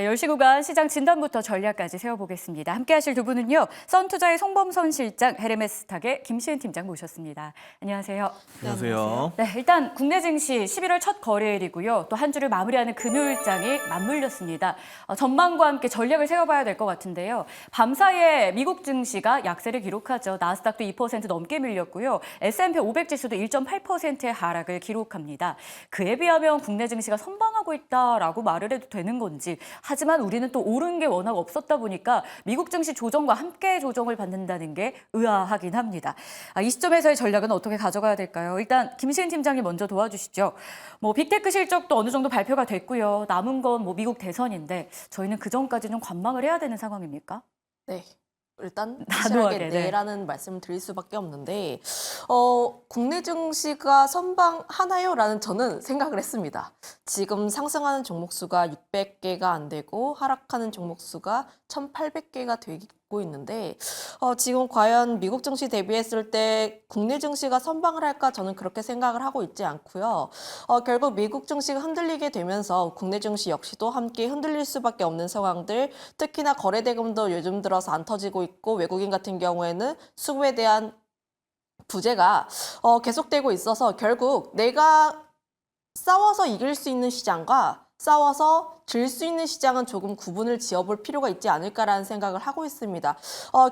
네, 10시 구간 시장 진단부터 전략까지 세워보겠습니다. 함께하실 두 분은요. 선투자의 송범선 실장, 헤르메스탁의 김시은 팀장 모셨습니다. 안녕하세요. 안녕하세요. 네, 일단 국내 증시 11월 첫 거래일이고요. 또 한 주를 마무리하는 금요일장이 맞물렸습니다. 전망과 함께 전략을 세워봐야 될 것 같은데요. 밤사이에 미국 증시가 약세를 기록하죠. 나스닥도 2% 넘게 밀렸고요. S&P 500 지수도 1.8%의 하락을 기록합니다. 그에 비하면 국내 증시가 선방하고 있다라고 말을 해도 되는 건지, 하지만 우리는 또 오른 게 워낙 없었다 보니까 미국 증시 조정과 함께 조정을 받는다는 게 의아하긴 합니다. 이 시점에서의 전략은 어떻게 가져가야 될까요? 일단 김시은 팀장이 먼저 도와주시죠. 빅테크 실적도 어느 정도 발표가 됐고요. 남은 건 미국 대선인데 저희는 그 전까지 좀 관망을 해야 되는 상황입니까? 네. 일단 단호하게, 확실하게 네. 네라는 말씀을 드릴 수밖에 없는데 국내 증시가 선방하나요? 라는 저는 생각을 했습니다. 지금 상승하는 종목 수가 600개가 안 되고 하락하는 종목 수가 1,800개가 되고 있는데 지금 과연 미국 증시 대비했을 때 국내 증시가 선방을 할까? 저는 그렇게 생각을 하고 있지 않고요. 결국 미국 증시가 흔들리게 되면서 국내 증시 역시도 함께 흔들릴 수밖에 없는 상황들, 특히나 거래대금도 요즘 들어서 안 터지고 있고 외국인 같은 경우에는 수급에 대한 부재가 계속되고 있어서 결국 내가 싸워서 이길 수 있는 시장과 싸워서 질 수 있는 시장은 조금 구분을 지어볼 필요가 있지 않을까라는 생각을 하고 있습니다.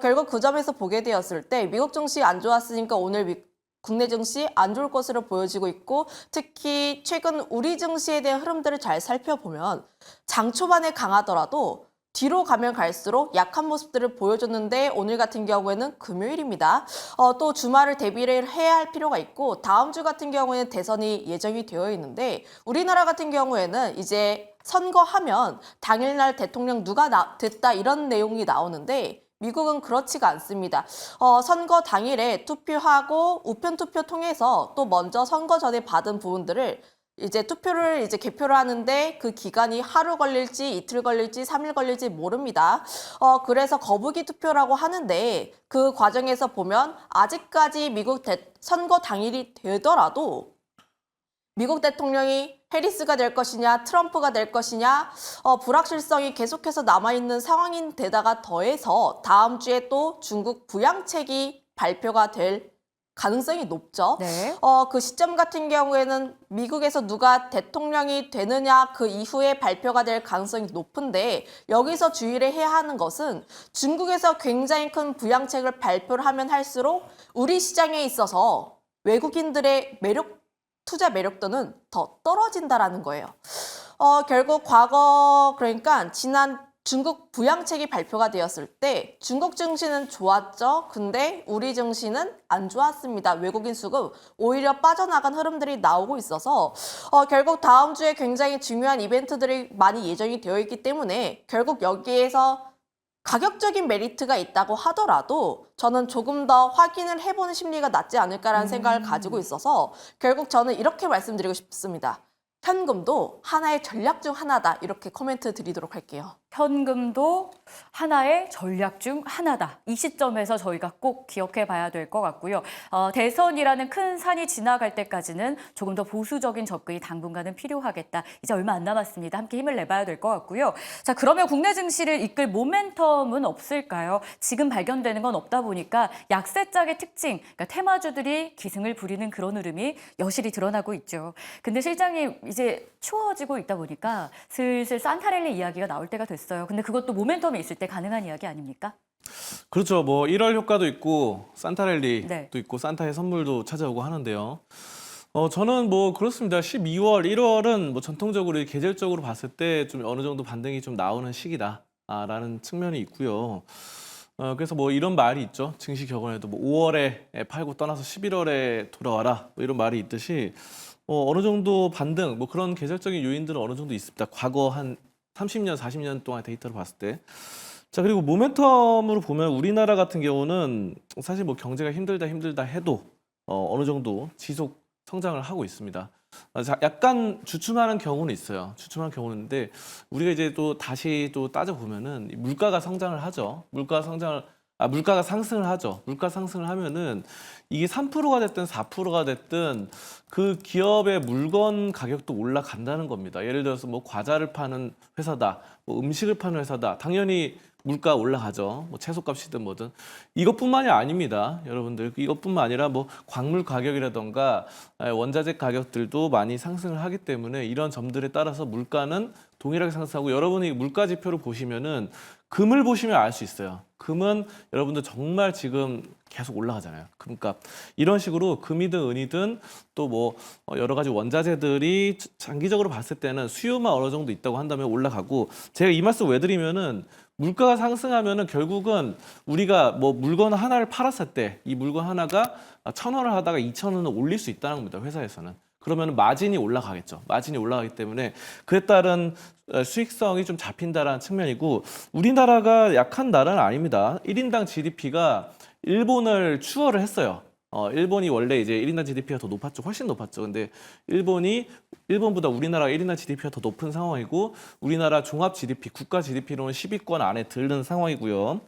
결국 그 점에서 보게 되었을 때 미국 증시 안 좋았으니까 오늘 국내 증시 안 좋을 것으로 보여지고 있고, 특히 최근 우리 증시에 대한 흐름들을 잘 살펴보면 장 초반에 강하더라도 뒤로 가면 갈수록 약한 모습들을 보여줬는데 오늘 같은 경우에는 금요일입니다. 또 주말을 대비를 해야 할 필요가 있고, 다음 주 같은 경우에는 대선이 예정이 되어 있는데 우리나라 같은 경우에는 이제 선거하면 당일날 대통령 누가 됐다 이런 내용이 나오는데 미국은 그렇지가 않습니다. 선거 당일에 투표하고 우편 투표 통해서 또 먼저 선거 전에 받은 부분들을 이제 투표를 개표를 하는데 그 기간이 하루 걸릴지 이틀 걸릴지 3일 걸릴지 모릅니다. 그래서 거부기 투표라고 하는데 그 과정에서 보면 아직까지 미국 선거 당일이 되더라도 미국 대통령이 해리스가 될 것이냐 트럼프가 될 것이냐 불확실성이 계속해서 남아있는 상황인데다가 더해서 다음 주에 또 중국 부양책이 발표가 될 가능성이 높죠. 네. 그 시점 같은 경우에는 미국에서 누가 대통령이 되느냐 그 이후에 발표가 될 가능성이 높은데, 여기서 주의를 해야 하는 것은 중국에서 굉장히 큰 부양책을 발표를 하면 할수록 우리 시장에 있어서 외국인들의 투자 매력도는 더 떨어진다라는 거예요. 결국 과거, 그러니까 지난 중국 부양책이 발표가 되었을 때 중국 증시는 좋았죠. 근데 우리 증시는 안 좋았습니다. 외국인 수급 오히려 빠져나간 흐름들이 나오고 있어서 결국 다음 주에 굉장히 중요한 이벤트들이 많이 예정이 되어 있기 때문에 결국 여기에서 가격적인 메리트가 있다고 하더라도 저는 조금 더 확인을 해보는 심리가 낫지 않을까라는 생각을 가지고 있어서 결국 저는 이렇게 말씀드리고 싶습니다. 현금도 하나의 전략 중 하나다, 이렇게 코멘트 드리도록 할게요. 현금도 하나의 전략 중 하나다. 이 시점에서 저희가 꼭 기억해 봐야 될 것 같고요. 대선이라는 큰 산이 지나갈 때까지는 조금 더 보수적인 접근이 당분간은 필요하겠다. 이제 얼마 안 남았습니다. 함께 힘을 내봐야 될 것 같고요. 자, 그러면 국내 증시를 이끌 모멘텀은 없을까요? 지금 발견되는 건 없다 보니까 약세장의 특징, 그러니까 테마주들이 기승을 부리는 그런 흐름이 여실히 드러나고 있죠. 근데 실장님, 이제 추워지고 있다 보니까 슬슬 산타랠리 이야기가 나올 때가 됐어요. 근데 그것도 모멘텀이 있을 때 가능한 이야기 아닙니까? 그렇죠. 1월 효과도 있고 산타랠리도 네. 있고 산타의 선물도 찾아오고 하는데요. 저는 그렇습니다. 12월, 1월은 전통적으로 계절적으로 봤을 때 좀 어느 정도 반등이 좀 나오는 시기다라는 측면이 있고요. 그래서 이런 말이 있죠. 증시 격언에도 5월에 팔고 떠나서 11월에 돌아와라, 이런 말이 있듯이 어느 정도 반등, 그런 계절적인 요인들은 어느 정도 있습니다. 과거 한 30년, 40년 동안 데이터를 봤을 때. 자, 그리고 모멘텀으로 보면 우리나라 같은 경우는 사실 경제가 힘들다 해도 어느 정도 지속 성장을 하고 있습니다. 약간 주춤하는 경우는 있어요. 주춤하는 경우인데 우리가 이제 또 다시 따져보면은 물가가 성장을 하죠. 물가 성장을 물가가 상승을 하죠. 물가 상승을 하면은 이게 3%가 됐든 4%가 됐든 그 기업의 물건 가격도 올라간다는 겁니다. 예를 들어서 뭐 과자를 파는 회사다, 뭐 음식을 파는 회사다. 당연히 물가 올라가죠. 뭐 채소값이든 뭐든. 이것뿐만이 아닙니다. 여러분들. 이것뿐만 아니라 뭐 광물 가격이라던가 원자재 가격들도 많이 상승을 하기 때문에 이런 점들에 따라서 물가는 동일하게 상승하고 여러분이 물가 지표를 보시면은 금을 보시면 알 수 있어요. 금은 여러분들 정말 지금 계속 올라가잖아요. 그러니까 이런 식으로 금이든 은이든 또 뭐 여러 가지 원자재들이 장기적으로 봤을 때는 수요만 어느 정도 있다고 한다면 올라가고 제가 이 말씀 왜 드리면은 물가가 상승하면은 결국은 우리가 뭐 물건 하나를 팔았을 때 이 물건 하나가 1,000원을 하다가 2,000원을 올릴 수 있다는 겁니다. 회사에서는. 그러면 마진이 올라가겠죠. 마진이 올라가기 때문에 그에 따른 수익성이 좀 잡힌다라는 측면이고 우리나라가 약한 나라는 아닙니다. 1인당 GDP가 일본을 추월을 했어요. 일본이 원래 이제 1인당 GDP가 더 높았죠. 훨씬 높았죠. 근데 일본보다 우리나라 1인당 GDP가 더 높은 상황이고 우리나라 종합 GDP, 국가 GDP로는 10위권 안에 드는 상황이고요.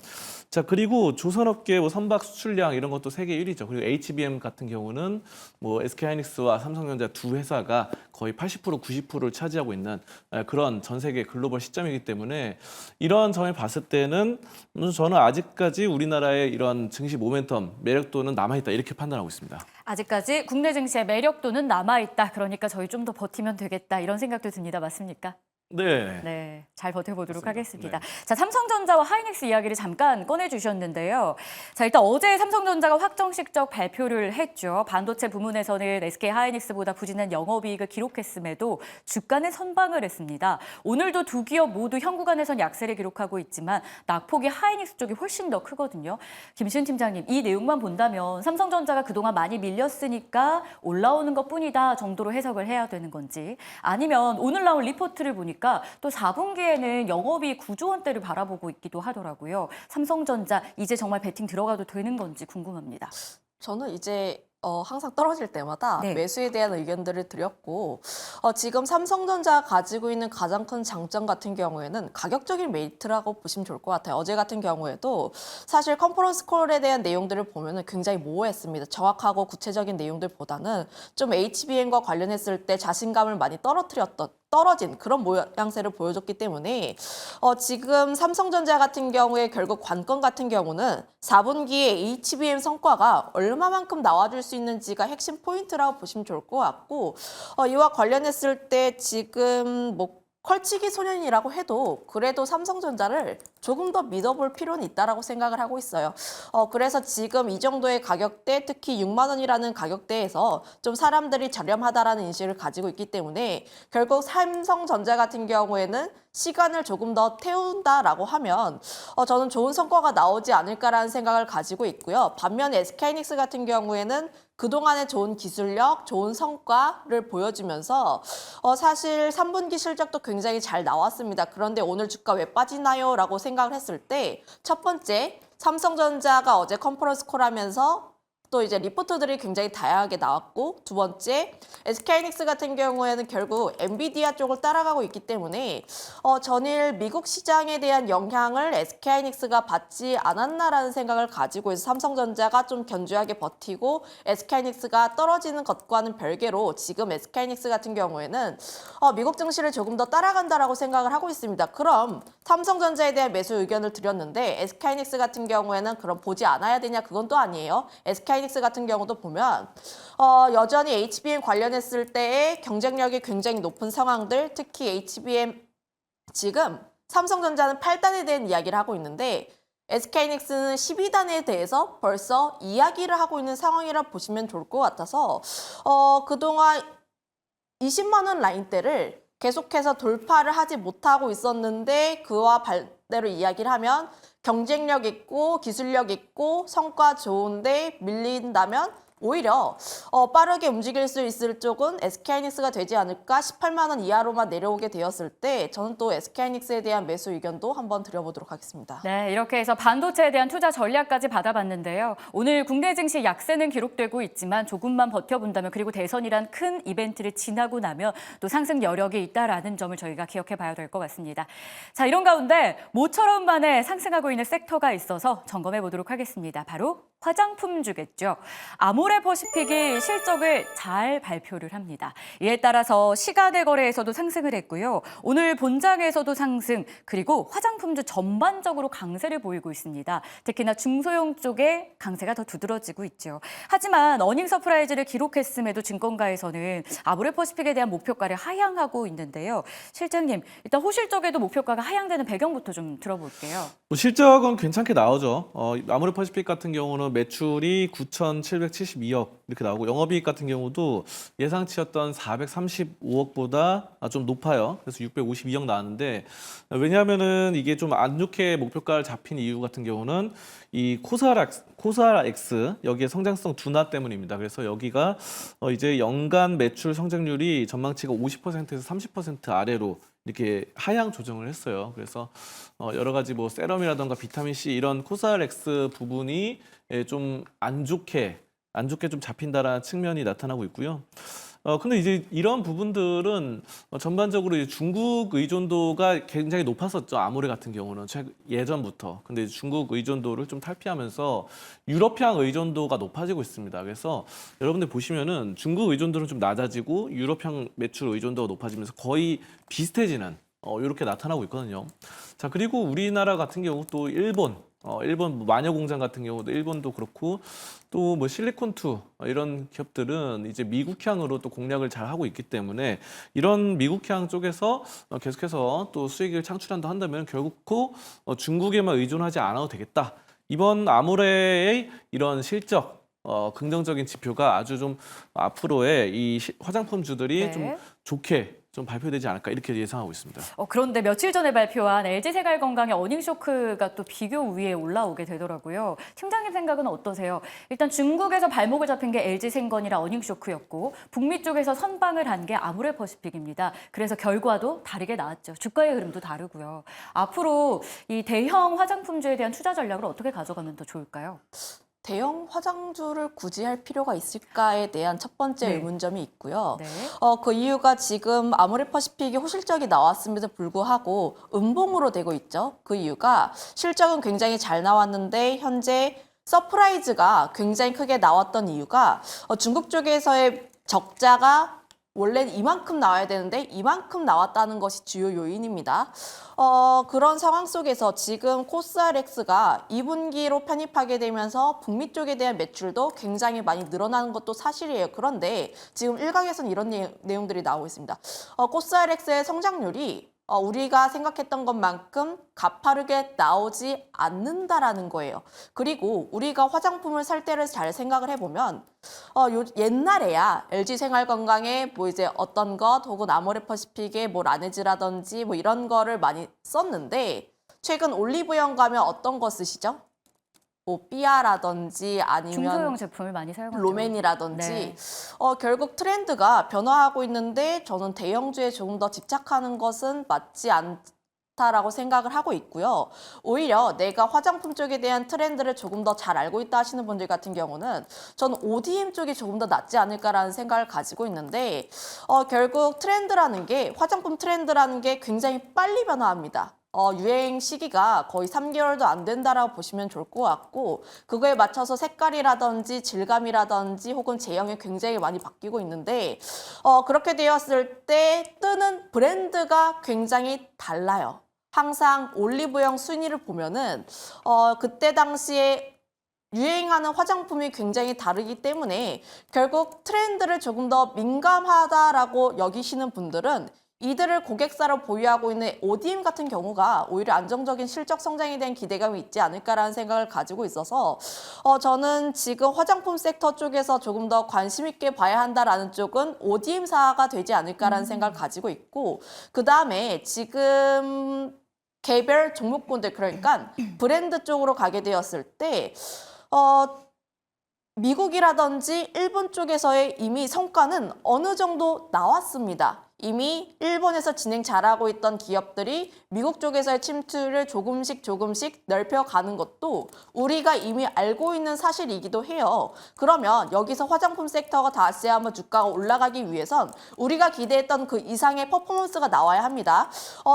자, 그리고 조선업계 뭐 선박 수출량 이런 것도 세계 1위죠. 그리고 HBM 같은 경우는 뭐 SK하이닉스와 삼성전자 두 회사가 거의 80%, 90%를 차지하고 있는 그런 전 세계 글로벌 시점이기 때문에 이런 점을 봤을 때는 저는 아직까지 우리나라의 이런 증시 모멘텀, 매력도는 남아있다 이렇게 판단하고 있습니다. 아직까지 국내 증시의 매력도는 남아있다. 그러니까 저희 좀 더 버티면 되겠다. 이런 생각도 듭니다. 맞습니까? 네. 네, 잘 버텨보도록 맞습니다. 하겠습니다. 네. 자, 삼성전자와 하이닉스 이야기를 잠깐 꺼내주셨는데요. 자, 일단 어제 삼성전자가 확정 실적 발표를 했죠. 반도체 부문에서는 SK 하이닉스보다 부진한 영업이익을 기록했음에도 주가는 선방을 했습니다. 오늘도 두 기업 모두 현 구간에선 약세를 기록하고 있지만 낙폭이 하이닉스 쪽이 훨씬 더 크거든요. 김시은 팀장님, 이 내용만 본다면 삼성전자가 그동안 많이 밀렸으니까 올라오는 것뿐이다 정도로 해석을 해야 되는 건지 아니면 오늘 나온 리포트를 보니까 또 4분기에는 영업이익 9조 원대를 바라보고 있기도 하더라고요. 삼성전자 이제 정말 배팅 들어가도 되는 건지 궁금합니다. 저는 이제 항상 떨어질 때마다 네. 매수에 대한 의견들을 드렸고 지금 삼성전자가 가지고 있는 가장 큰 장점 같은 경우에는 가격적인 메리트라고 보시면 좋을 것 같아요. 어제 같은 경우에도 사실 컨퍼런스 콜에 대한 내용들을 보면 굉장히 모호했습니다. 정확하고 구체적인 내용들보다는 좀 HBM과 관련했을 때 자신감을 많이 떨어진 그런 모양새를 보여줬기 때문에 지금 삼성전자 같은 경우에 결국 관건 같은 경우는 4분기에 HBM 성과가 얼마만큼 나와줄 수 있는지가 핵심 포인트라고 보시면 좋을 것 같고 이와 관련했을 때 지금 뭐 컬치기 소년이라고 해도 그래도 삼성전자를 조금 더 믿어볼 필요는 있다라고 생각을 하고 있어요. 그래서 지금 이 정도의 가격대, 특히 6만 원이라는 가격대에서 좀 사람들이 저렴하다라는 인식을 가지고 있기 때문에 결국 삼성전자 같은 경우에는 시간을 조금 더 태운다라고 하면 저는 좋은 성과가 나오지 않을까라는 생각을 가지고 있고요. 반면에 SK하이닉스 같은 경우에는 그동안의 좋은 기술력, 좋은 성과를 보여주면서 사실 3분기 실적도 굉장히 잘 나왔습니다. 그런데 오늘 주가 왜 빠지나요? 라고 생각을 했을 때 첫 번째, 삼성전자가 어제 컨퍼런스 콜 하면서 또 이제 리포트들이 굉장히 다양하게 나왔고 두 번째, SK하이닉스 같은 경우에는 결국 엔비디아 쪽을 따라가고 있기 때문에 전일 미국 시장에 대한 영향을 SK하이닉스가 받지 않았나라는 생각을 가지고 있어 삼성전자가 좀 견조하게 버티고 SK하이닉스가 떨어지는 것과는 별개로 지금 SK하이닉스 같은 경우에는 미국 증시를 조금 더 따라간다라고 생각을 하고 있습니다. 그럼 삼성전자에 대한 매수 의견을 드렸는데 SK하이닉스 같은 경우에는 그럼 보지 않아야 되냐? 그건 또 아니에요. SK하이닉스 같은 경우도 보면 여전히 HBM 관련했을 때의 경쟁력이 굉장히 높은 상황들, 특히 HBM 지금 삼성전자는 8단에 대한 이야기를 하고 있는데 SK하이닉스는 12단에 대해서 벌써 이야기를 하고 있는 상황이라 보시면 좋을 것 같아서 그동안 20만 원 라인대를 계속해서 돌파를 하지 못하고 있었는데 그와 반대로 이야기를 하면 경쟁력 있고 기술력 있고 성과 좋은데 밀린다면 오히려 빠르게 움직일 수 있을 쪽은 SK하이닉스가 되지 않을까 18만 원 이하로만 내려오게 되었을 때 저는 또 SK하이닉스에 대한 매수 의견도 한번 드려보도록 하겠습니다. 네, 이렇게 해서 반도체에 대한 투자 전략까지 받아봤는데요. 오늘 국내 증시 약세는 기록되고 있지만 조금만 버텨본다면 그리고 대선이란 큰 이벤트를 지나고 나면 또 상승 여력이 있다라는 점을 저희가 기억해 봐야 될 것 같습니다. 자, 이런 가운데 모처럼 만에 상승하고 있는 섹터가 있어서 점검해 보도록 하겠습니다. 바로 화장품주겠죠. 아모레퍼시픽이 실적을 잘 발표를 합니다. 이에 따라서 시가대 거래에서도 상승을 했고요. 오늘 본장에서도 상승, 그리고 화장품주 전반적으로 강세를 보이고 있습니다. 특히나 중소형 쪽에 강세가 더 두드러지고 있죠. 하지만 어닝 서프라이즈를 기록했음에도 증권가에서는 아모레퍼시픽에 대한 목표가를 하향하고 있는데요. 실장님, 일단 호실적에도 목표가가 하향되는 배경부터 좀 들어볼게요. 뭐 실적은 괜찮게 나오죠. 아모레퍼시픽 같은 경우는 매출이 9,772억 이렇게 나오고 영업이익 같은 경우도 예상치였던 435억보다 좀 높아요. 그래서 652억 나왔는데 왜냐하면은 이게 좀 안 좋게 목표가를 잡힌 이유 같은 경우는 이 코스알엑스 여기에 성장성 둔화 때문입니다. 그래서 여기가 이제 연간 매출 성장률이 전망치가 50%에서 30% 아래로 이렇게 하향 조정을 했어요. 그래서 여러 가지 뭐 세럼이라던가 비타민 C 이런 코스알엑스 부분이 좀 안 좋게 좀 잡힌다라는 측면이 나타나고 있고요. 근데 이제 이런 부분들은 전반적으로 이제 중국 의존도가 굉장히 높았었죠. 아모레 같은 경우는 예전부터. 근데 중국 의존도를 좀 탈피하면서 유럽향 의존도가 높아지고 있습니다. 그래서 여러분들 보시면은 중국 의존도는 좀 낮아지고 유럽향 매출 의존도가 높아지면서 거의 비슷해지는 이렇게 나타나고 있거든요. 자, 그리고 우리나라 같은 경우 또 일본 뭐 마녀 공장 같은 경우도 일본도 그렇고 또 뭐 실리콘투 이런 기업들은 이제 미국향으로 또 공략을 잘 하고 있기 때문에 이런 미국향 쪽에서 계속해서 또 수익을 창출한다 한다면 결국 중국에만 의존하지 않아도 되겠다. 이번 아모레의 이런 실적 긍정적인 지표가 아주 좀 앞으로의 이 화장품주들이 네. 좀 좋게 좀 발표되지 않을까 이렇게 예상하고 있습니다. 그런데 며칠 전에 발표한 LG생활건강의 어닝쇼크가 또 비교 위에 올라오게 되더라고요. 팀장님 생각은 어떠세요? 일단 중국에서 발목을 잡힌 게 LG생건이라 어닝쇼크였고 북미 쪽에서 선방을 한 게 아모레퍼시픽입니다. 그래서 결과도 다르게 나왔죠. 주가의 흐름도 다르고요. 앞으로 이 대형 화장품주에 대한 투자 전략을 어떻게 가져가면 더 좋을까요? 대형 화장주를 굳이 할 필요가 있을까에 대한 첫 번째 네. 의문점이 있고요. 네. 그 이유가 지금 아모레퍼시픽이 호실적이 나왔음에도 불구하고 음봉으로 되고 있죠. 그 이유가 실적은 굉장히 잘 나왔는데 현재 서프라이즈가 굉장히 크게 나왔던 이유가 중국 쪽에서의 적자가 원래는 이만큼 나와야 되는데 이만큼 나왔다는 것이 주요 요인입니다. 그런 상황 속에서 지금 코스알엑스가 2분기로 편입하게 되면서 북미 쪽에 대한 매출도 굉장히 많이 늘어나는 것도 사실이에요. 그런데 지금 일각에서는 이런 내용들이 나오고 있습니다. 코스알엑스의 성장률이 우리가 생각했던 것만큼 가파르게 나오지 않는다라는 거예요. 그리고 우리가 화장품을 살 때를 잘 생각을 해보면 옛날에야 LG생활건강에 뭐 이제 어떤 것 혹은 아모레퍼시픽의 뭐 라네즈라든지 뭐 이런 거를 많이 썼는데 최근 올리브영 가면 어떤 거 쓰시죠? 뭐 삐아라든지 아니면 중소형 제품을 많이 사용하죠. 로맨이라든지 네. 결국 트렌드가 변화하고 있는데 저는 대형주에 조금 더 집착하는 것은 맞지 않다라고 생각을 하고 있고요. 오히려 내가 화장품 쪽에 대한 트렌드를 조금 더 잘 알고 있다 하시는 분들 같은 경우는 저는 ODM 쪽이 조금 더 낫지 않을까라는 생각을 가지고 있는데 결국 트렌드라는 게 화장품 트렌드라는 게 굉장히 빨리 변화합니다. 유행 시기가 거의 3개월도 안 된다라고 보시면 좋을 것 같고 그거에 맞춰서 색깔이라든지 질감이라든지 혹은 제형이 굉장히 많이 바뀌고 있는데 그렇게 되었을 때 뜨는 브랜드가 굉장히 달라요. 항상 올리브영 순위를 보면은 그때 당시에 유행하는 화장품이 굉장히 다르기 때문에 결국 트렌드를 조금 더 민감하다라고 여기시는 분들은 이들을 고객사로 보유하고 있는 ODM 같은 경우가 오히려 안정적인 실적 성장에 대한 기대감이 있지 않을까라는 생각을 가지고 있어서 저는 지금 화장품 섹터 쪽에서 조금 더 관심 있게 봐야 한다라는 쪽은 ODM사가 되지 않을까라는 생각을 가지고 있고 그다음에 지금 개별 종목군들 그러니까 브랜드 쪽으로 가게 되었을 때 미국이라든지 일본 쪽에서의 이미 성과는 어느 정도 나왔습니다. 이미 일본에서 진행 잘하고 있던 기업들이 미국 쪽에서의 침투를 조금씩 넓혀가는 것도 우리가 이미 알고 있는 사실이기도 해요. 그러면 여기서 화장품 섹터가 다시 한번 주가가 올라가기 위해선 우리가 기대했던 그 이상의 퍼포먼스가 나와야 합니다.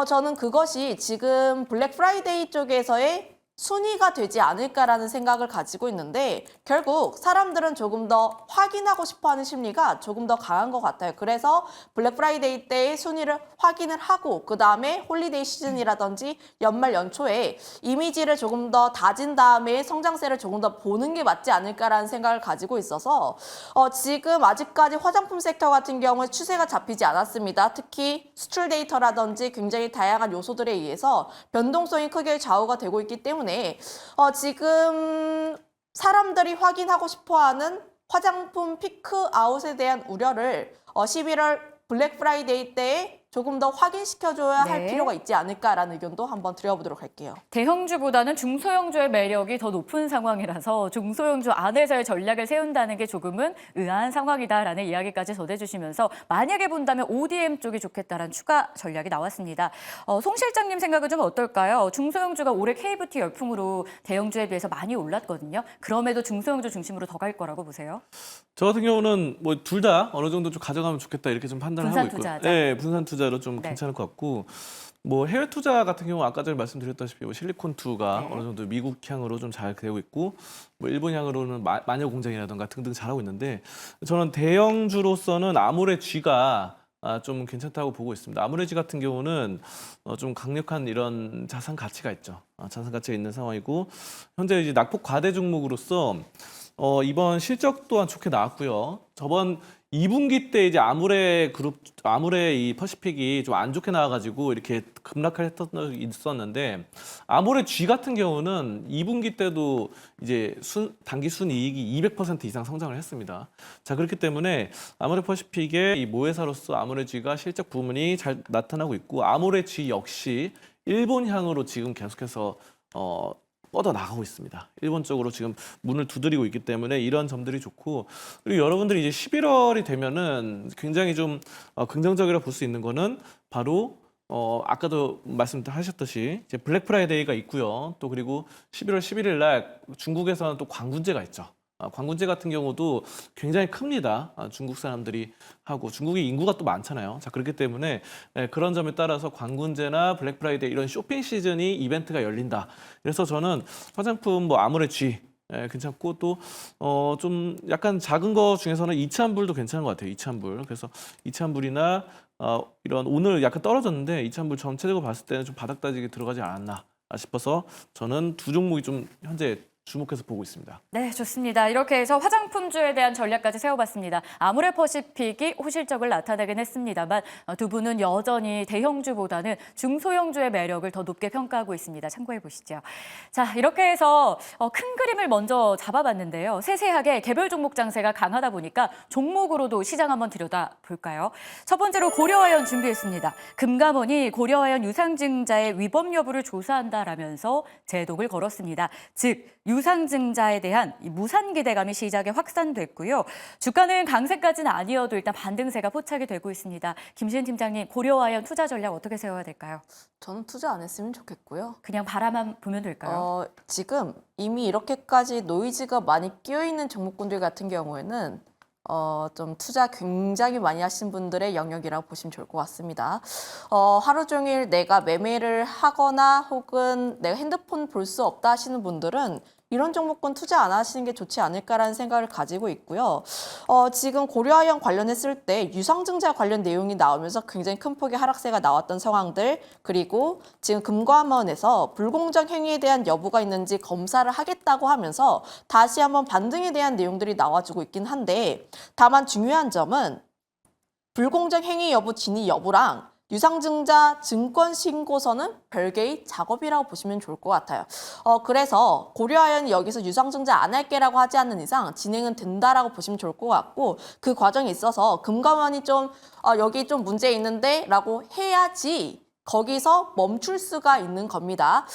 저는 그것이 지금 블랙 프라이데이 쪽에서의 순위가 되지 않을까라는 생각을 가지고 있는데 결국 사람들은 조금 더 확인하고 싶어하는 심리가 조금 더 강한 것 같아요. 그래서 블랙 프라이데이 때의 순위를 확인을 하고 그 다음에 홀리데이 시즌이라든지 연말 연초에 이미지를 조금 더 다진 다음에 성장세를 조금 더 보는 게 맞지 않을까라는 생각을 가지고 있어서 지금 아직까지 화장품 섹터 같은 경우는 추세가 잡히지 않았습니다. 특히 수출 데이터라든지 굉장히 다양한 요소들에 의해서 변동성이 크게 좌우가 되고 있기 때문에 지금 사람들이 확인하고 싶어하는 화장품 피크 아웃에 대한 우려를 11월 블랙 프라이데이 때에 조금 더 확인시켜줘야 할 네. 필요가 있지 않을까라는 의견도 한번 드려보도록 할게요. 대형주보다는 중소형주의 매력이 더 높은 상황이라서 중소형주 안에서의 전략을 세운다는 게 조금은 의아한 상황이다라는 이야기까지 전해주시면서 만약에 본다면 ODM 쪽이 좋겠다라는 추가 전략이 나왔습니다. 송 실장님 생각은 좀 어떨까요? 중소형주가 올해 K뷰티 열풍으로 대형주에 비해서 많이 올랐거든요. 그럼에도 중소형주 중심으로 더 갈 거라고 보세요? 저 같은 경우는 뭐 둘 다 어느 정도 좀 가져가면 좋겠다 이렇게 좀 판단을 하고 분산 있고요. 투자하자. 네, 분산 투자로 좀 네. 괜찮을 것 같고 뭐 해외 투자 같은 경우 아까 전에 말씀드렸다시피 뭐 실리콘2가 네. 어느 정도 미국 향으로 좀 잘 되고 있고 뭐 일본 향으로는 마녀 공장이라든가 등등 잘하고 있는데 저는 대형주로서는 아모레 G가 좀 괜찮다고 보고 있습니다. 아모레 G 같은 경우는 좀 강력한 이런 자산 가치가 있죠. 자산 가치가 있는 상황이고 현재 이제 낙폭 과대 종목으로서 이번 실적 또한 좋게 나왔고요. 저번 2분기 때 이제 아모레 이 퍼시픽이 좀 안 좋게 나와가지고 이렇게 급락을 했던 적이 있었는데 아모레 G 같은 경우는 2분기 때도 이제 단기 순이익이 200% 이상 성장을 했습니다. 자, 그렇기 때문에 아모레 퍼시픽의 이 모회사로서 아모레 G가 실적 부문이 잘 나타나고 있고 아모레 G 역시 일본향으로 지금 계속해서 뻗어 나가고 있습니다. 일본 쪽으로 지금 문을 두드리고 있기 때문에 이런 점들이 좋고 그리고 여러분들이 이제 11월이 되면은 굉장히 좀 긍정적이라 볼 수 있는 거는 바로 아까도 말씀하셨듯이 이제 블랙 프라이데이가 있고요. 또 그리고 11월 11일 날 중국에서는 또 광군제가 있죠. 광군제 같은 경우도 굉장히 큽니다. 중국 사람들이 하고 중국이 인구가 또 많잖아요. 자, 그렇기 때문에 그런 점에 따라서 광군제나 블랙 프라이데이 이런 쇼핑 시즌이 이벤트가 열린다. 그래서 저는 화장품 뭐 아모레 G 괜찮고 또 좀 약간 작은 거 중에서는 이찬불도 괜찮은 것 같아요. 이찬불. 그래서 이찬불이나 이런 오늘 약간 떨어졌는데 이찬불 전체적으로 봤을 때는 좀 바닥 다지기 들어가지 않았나 싶어서 저는 두 종목이 좀 현재 주목해서 보고 있습니다. 네, 좋습니다. 이렇게 해서 화장품주에 대한 전략까지 세워봤습니다. 아모레 퍼시픽이 호실적을 나타내긴 했습니다만 두 분은 여전히 대형주보다는 중소형주의 매력을 더 높게 평가하고 있습니다. 참고해 보시죠. 자, 이렇게 해서 큰 그림을 먼저 잡아봤는데요. 세세하게 개별 종목 장세가 강하다 보니까 종목으로도 시장 한번 들여다볼까요? 첫 번째로 고려아연 준비했습니다. 금감원이 고려아연 유상증자의 위법 여부를 조사한다라면서 제독을 걸었습니다. 즉 유상증자에 대한 무산 기대감이 시장에 확산됐고요. 주가는 강세까지는 아니어도 일단 반등세가 포착이 되고 있습니다. 김시은 팀장님, 고려아연 투자 전략 어떻게 세워야 될까요? 저는 투자 안 했으면 좋겠고요. 그냥 바라만 보면 될까요? 지금 이미 이렇게까지 노이즈가 많이 끼어있는 종목군들 같은 경우에는 좀 투자 굉장히 많이 하신 분들의 영역이라고 보시면 좋을 것 같습니다. 하루 종일 내가 매매를 하거나 혹은 내가 핸드폰 볼 수 없다 하시는 분들은 이런 종목군 투자 안 하시는 게 좋지 않을까라는 생각을 가지고 있고요. 지금 고려아연 관련했을 때 유상증자 관련 내용이 나오면서 굉장히 큰 폭의 하락세가 나왔던 상황들 그리고 지금 금감원에서 불공정 행위에 대한 여부가 있는지 검사를 하겠다고 하면서 다시 한번 반등에 대한 내용들이 나와주고 있긴 한데 다만 중요한 점은 불공정 행위 여부 진위 여부랑 유상증자 증권 신고서는 별개의 작업이라고 보시면 좋을 것 같아요. 그래서 고려아연이 여기서 유상증자 안 할게라고 하지 않는 이상 진행은 된다라고 보시면 좋을 것 같고 그 과정에 있어서 금감원이 좀 여기 좀 문제 있는데 라고 해야지 거기서 멈출 수가 있는 겁니다.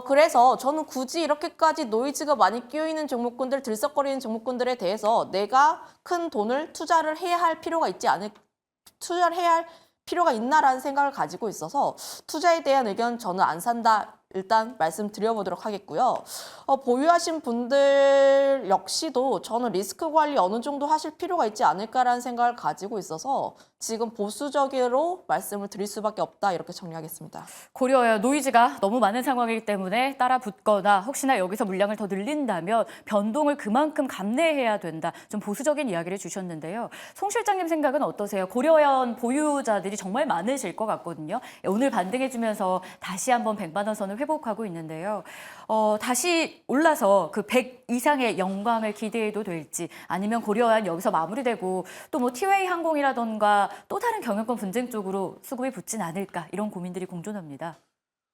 그래서 저는 굳이 이렇게까지 노이즈가 많이 끼어있는 종목군들, 들썩거리는 종목군들에 대해서 내가 큰 돈을 투자를 해야 할 필요가 있나라는 생각을 가지고 있어서 투자에 대한 의견 저는 안 산다. 일단 말씀드려보도록 하겠고요. 보유하신 분들 역시도 저는 리스크 관리 어느 정도 하실 필요가 있지 않을까라는 생각을 가지고 있어서 지금 보수적으로 말씀을 드릴 수밖에 없다 이렇게 정리하겠습니다. 고려해야 노이즈가 너무 많은 상황이기 때문에 따라 붙거나 혹시나 여기서 물량을 더 늘린다면 변동을 그만큼 감내해야 된다. 좀 보수적인 이야기를 주셨는데요. 송 실장님 생각은 어떠세요? 고려현 보유자들이 정말 많으실 것 같거든요. 오늘 반등해주면서 다시 한번 100만 원 선을 회복하고 있는데요. 다시 올라서 그 100 이상의 영광을 기대해도 될지 아니면 고려현 여기서 마무리되고 또 뭐 티웨이 항공이라던가 또 다른 경영권 분쟁 쪽으로 수급이 붙진 않을까 이런 고민들이 공존합니다.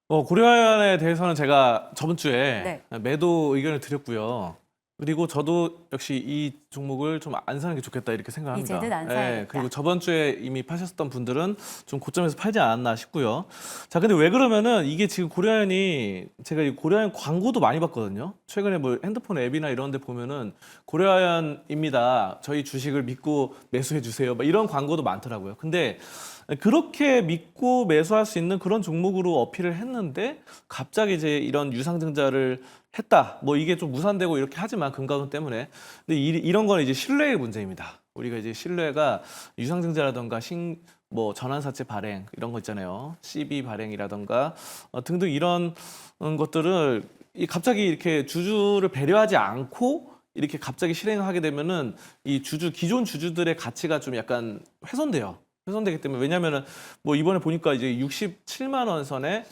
고려아연에 대해서는 제가 저번 주에 네. 매도 의견을 드렸고요. 그리고 저도 역시 이 종목을 좀 안 사는 게 좋겠다 이렇게 생각합니다. 이제는 안 사야겠다. 그리고 저번 주에 이미 파셨던 분들은 좀 고점에서 팔지 않았나 싶고요. 자, 근데 왜 그러면은 이게 지금 고려아연이 제가 이 고려아연 광고도 많이 봤거든요. 최근에 뭐 핸드폰 앱이나 이런 데 보면은 고려아연입니다. 저희 주식을 믿고 매수해 주세요. 막 이런 광고도 많더라고요. 근데 그렇게 믿고 매수할 수 있는 그런 종목으로 어필을 했는데 갑자기 이제 이런 유상증자를 했다. 뭐 이게 좀 무산되고 이렇게 하지만 금가돈 때문에. 근데 이런 거는 이제 신뢰의 문제입니다. 우리가 이제 신뢰가 유상증자라던가 뭐 전환사채 발행 이런 거 있잖아요. CB 발행이라던가 등등 이런 것들을 갑자기 이렇게 주주를 배려하지 않고 이렇게 갑자기 실행하게 되면은 이 기존 주주들의 가치가 좀 약간 훼손돼요. 훼손되기 때문에 왜냐면은 뭐 이번에 보니까 이제 67만 원 선에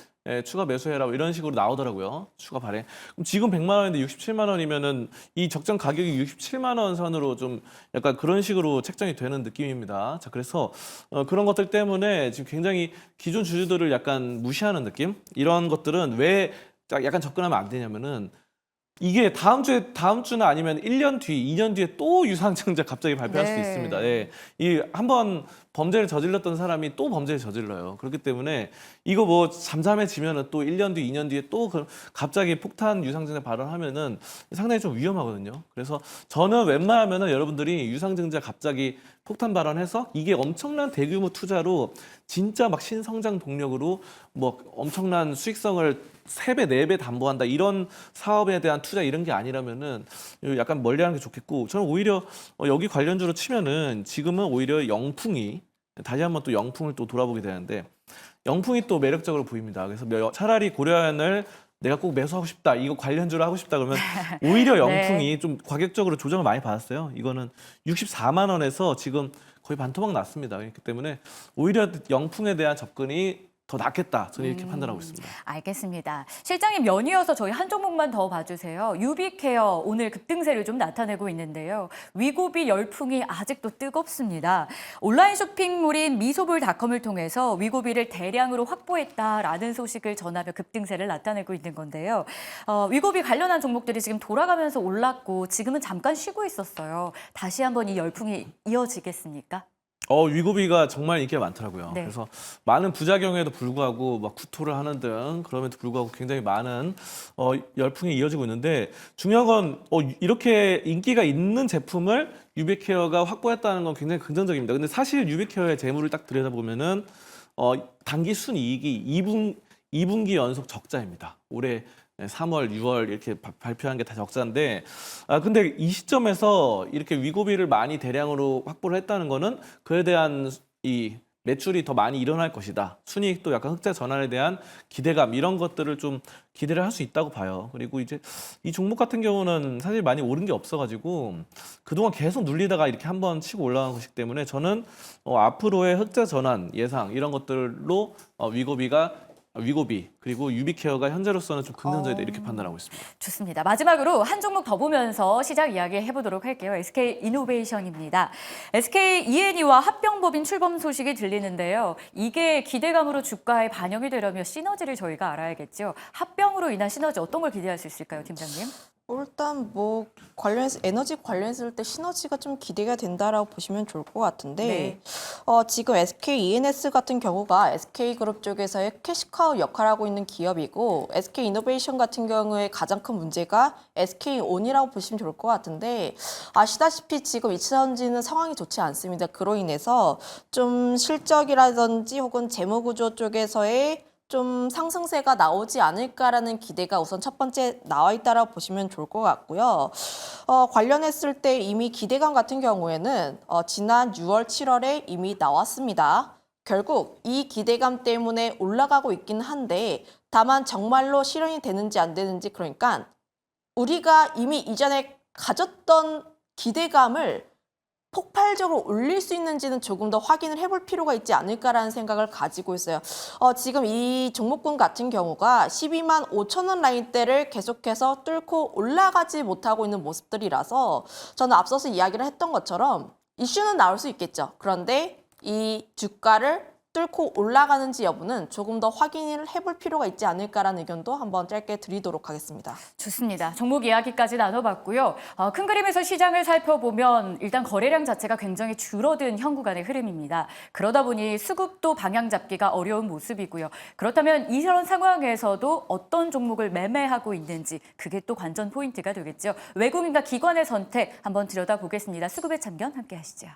추가 매수해라 뭐 이런 식으로 나오더라고요. 추가 발행. 그럼 지금 100만 원인데 67만 원이면은 이 적정 가격이 67만 원 선으로 좀 약간 그런 식으로 책정이 되는 느낌입니다. 자, 그래서 그런 것들 때문에 지금 굉장히 기존 주주들을 약간 무시하는 느낌? 이런 것들은 왜 약간 접근하면 안 되냐면은 이게 다음 주나 아니면 1년 뒤, 2년 뒤에 또 유상증자 갑자기 발표할 수도 있습니다. 예. 이 한번 범죄를 저질렀던 사람이 또 범죄를 저질러요. 그렇기 때문에 이거 뭐 잠잠해지면은 또 1년 뒤, 2년 뒤에 또 갑자기 폭탄 유상증자 발언하면은 상당히 좀 위험하거든요. 그래서 저는 웬만하면은 여러분들이 유상증자 갑자기 폭탄 발언해서 이게 엄청난 대규모 투자로 진짜 막 신성장 동력으로 뭐 엄청난 수익성을 3배, 4배 담보한다. 이런 사업에 대한 투자 이런 게 아니라면은 약간 멀리하는 게 좋겠고 저는 오히려 여기 관련주로 치면은 지금은 오히려 영풍이 다시 한번 또 영풍을 또 돌아보게 되는데 영풍이 또 매력적으로 보입니다. 그래서 차라리 고려아연을 내가 꼭 매수하고 싶다. 이거 관련주로 하고 싶다 그러면 오히려 영풍이 좀 가격적으로 조정을 많이 받았어요. 이거는 64만 원에서 지금 거의 반토막 났습니다. 그렇기 때문에 오히려 영풍에 대한 접근이 더 낫겠다. 저는 이렇게 판단하고 있습니다. 알겠습니다. 실장님 연이어서 저희 한 종목만 더 봐주세요. 유비케어 오늘 급등세를 좀 나타내고 있는데요. 위고비 열풍이 아직도 뜨겁습니다. 온라인 쇼핑몰인 미소불닷컴을 통해서 위고비를 대량으로 확보했다라는 소식을 전하며 급등세를 나타내고 있는 건데요. 위고비 관련한 종목들이 지금 돌아가면서 올랐고 지금은 잠깐 쉬고 있었어요. 다시 한번 이 열풍이 이어지겠습니까? 위고비가 정말 인기가 많더라고요. 네. 그래서 많은 부작용에도 불구하고 막 구토를 하는 등 그럼에도 불구하고 굉장히 많은 열풍이 이어지고 있는데 중요한 건 이렇게 인기가 있는 제품을 유비케어가 확보했다는 건 굉장히 긍정적입니다. 근데 사실 유비케어의 재물을 딱 들여다보면은 단기 순이익이 2분기 연속 적자입니다. 올해 3월, 6월 이렇게 발표한 게 다 적자인데 근데 이 시점에서 이렇게 위고비를 많이 대량으로 확보를 했다는 거는 그에 대한 이 매출이 더 많이 일어날 것이다. 순이익도 약간 흑자 전환에 대한 기대감 이런 것들을 좀 기대를 할 수 있다고 봐요. 그리고 이제 이 종목 같은 경우는 사실 많이 오른 게 없어가지고 그동안 계속 눌리다가 이렇게 한번 치고 올라간 것이기 때문에 저는 앞으로의 흑자 전환 예상 이런 것들로 위고비 그리고 유비케어가 현재로서는 좀 긍정적이다 이렇게 판단하고 있습니다. 좋습니다. 마지막으로 한 종목 더 보면서 시작 이야기 해보도록 할게요. SK이노베이션입니다. SK E&E와 합병법인 출범 소식이 들리는데요. 이게 기대감으로 주가에 반영이 되려면 시너지를 저희가 알아야겠죠. 합병으로 인한 시너지 어떤 걸 기대할 수 있을까요, 팀장님? 일단 뭐 관련해서 에너지 관련했을 때 시너지가 좀 기대가 된다라고 보시면 좋을 것 같은데 네. 지금 SK E&S 같은 경우가 SK그룹 쪽에서의 캐시카우 역할을 하고 있는 기업이고 SK이노베이션 같은 경우에 가장 큰 문제가 SK온이라고 보시면 좋을 것 같은데 아시다시피 지금 이차전지는 상황이 좋지 않습니다. 그로 인해서 좀 실적이라든지 혹은 재무구조 쪽에서의 좀 상승세가 나오지 않을까라는 기대가 우선 첫 번째 나와 있다라고 보시면 좋을 것 같고요. 관련했을 때 이미 기대감 같은 경우에는 지난 6월, 7월에 이미 나왔습니다. 결국 이 기대감 때문에 올라가고 있긴 한데 다만 정말로 실현이 되는지 안 되는지 그러니까 우리가 이미 이전에 가졌던 기대감을 폭발적으로 올릴 수 있는지는 조금 더 확인을 해볼 필요가 있지 않을까라는 생각을 가지고 있어요. 지금 이 종목군 같은 경우가 12만 5천 원 라인대를 계속해서 뚫고 올라가지 못하고 있는 모습들이라서 저는 앞서서 이야기를 했던 것처럼 이슈는 나올 수 있겠죠. 그런데 이 주가를 뚫고 올라가는지 여부는 조금 더 확인을 해볼 필요가 있지 않을까라는 의견도 한번 짧게 드리도록 하겠습니다. 좋습니다. 종목 이야기까지 나눠봤고요. 큰 그림에서 시장을 살펴보면 일단 거래량 자체가 굉장히 줄어든 현 구간의 흐름입니다. 그러다 보니 수급도 방향 잡기가 어려운 모습이고요. 그렇다면 이런 상황에서도 어떤 종목을 매매하고 있는지 그게 또 관전 포인트가 되겠죠. 외국인과 기관의 선택 한번 들여다보겠습니다. 수급의 참견 함께 하시죠.